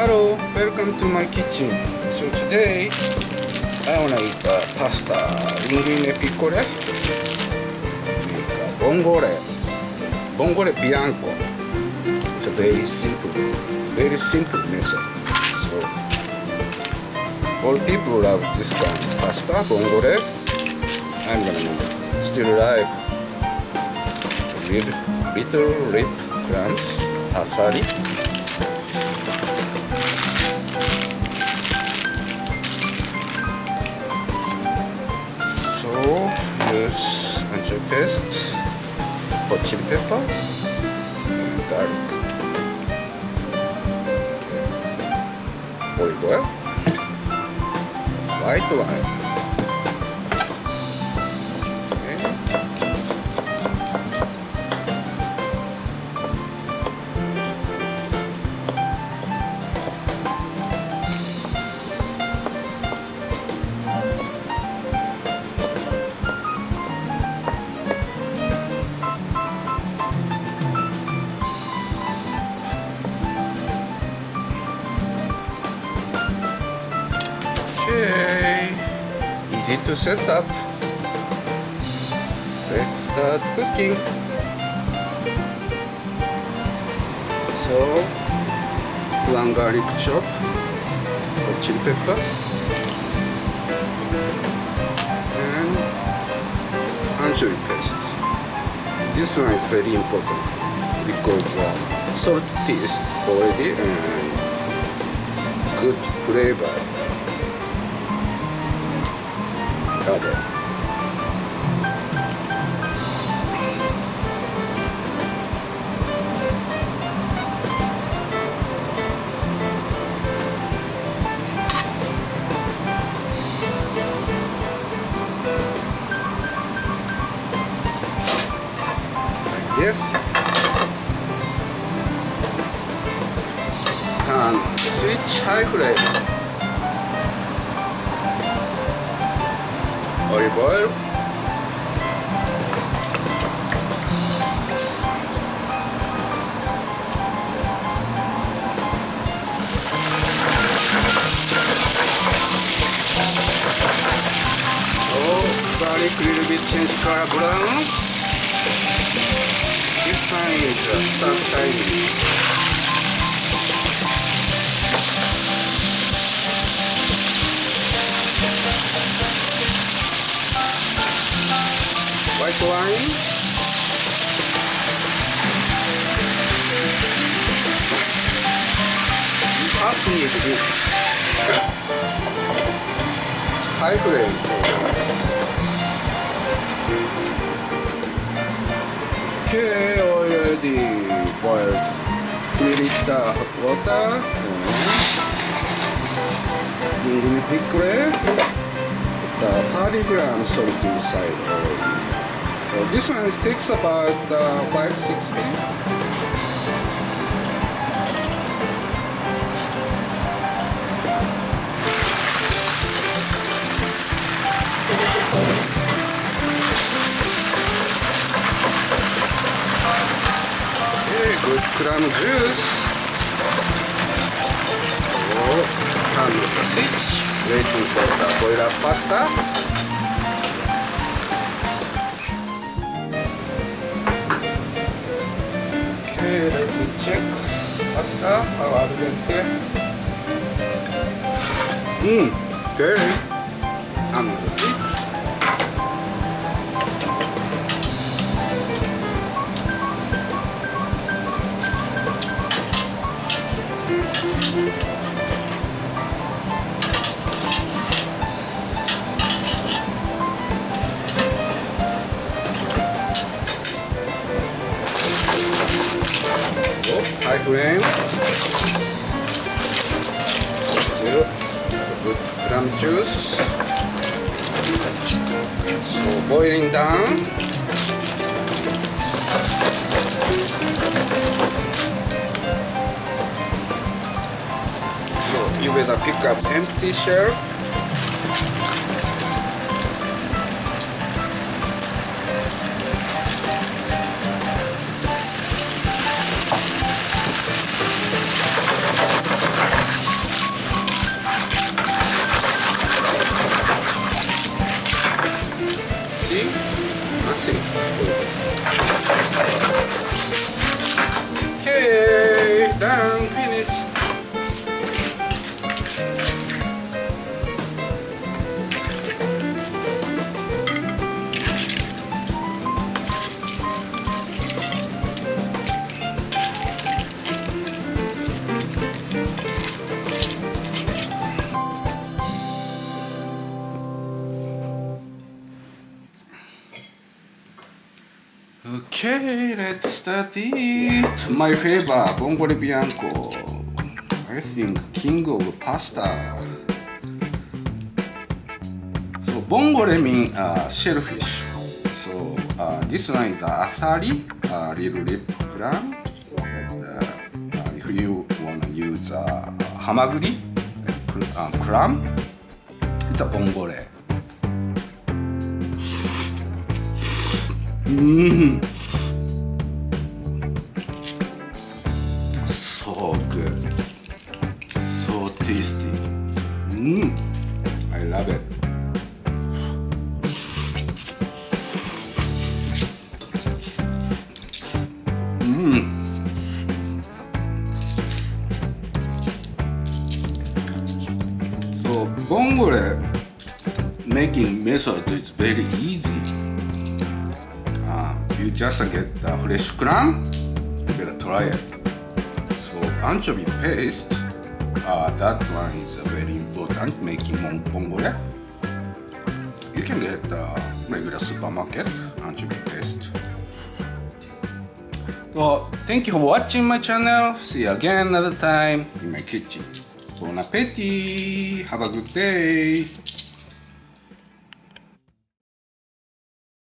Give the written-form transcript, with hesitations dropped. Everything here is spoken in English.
Hello, welcome to my kitchen. So today I wanna eat pasta, linguine piccole, make Vongole bianco. It's a very simple method. So all people love this kind of pasta, Vongole. I'm gonna still like little rib clams, asari. Use anchovy paste, hot chili pepper, and garlic, olive oil, white wine. Okay, easy to set up. Let's start cooking. So, one garlic chop, hot chili pepper, and anchovy paste. This one is very important because salt taste already and good flavor. Yes, and switch high flame. Olive oil, garlic little bit change color brown. This one is start timing. White wine, half need this high flame. Okay, already boiled 3 liter hot water. Linguine piccole. 30 grams salt inside already. So this one takes about 5-6 minutes. Okay, good clam juice. So, turn the switch. Waiting for the boil up pasta. Okay, let me check pasta. How al dente? Okay. I'm the switch. High flame. Still good clam juice. So boiling down. So you better pick up empty shell. nothing. Okay, done, finished. Okay, let's start it. My favorite, Vongole bianco. I think king of pasta. So Vongole means shellfish. So this one is asari, little lip clam. If you wanna use hamaguri, clam, it's a Vongole. So good, so tasty. I love it. So Vongole making method is very easy. You just get the fresh clam, you better try it. So anchovy paste, that one is very important making Vongole. You can get regular supermarket anchovy paste. So thank you for watching my channel. See you again another time in my kitchen. Bon appetit! Have a good day!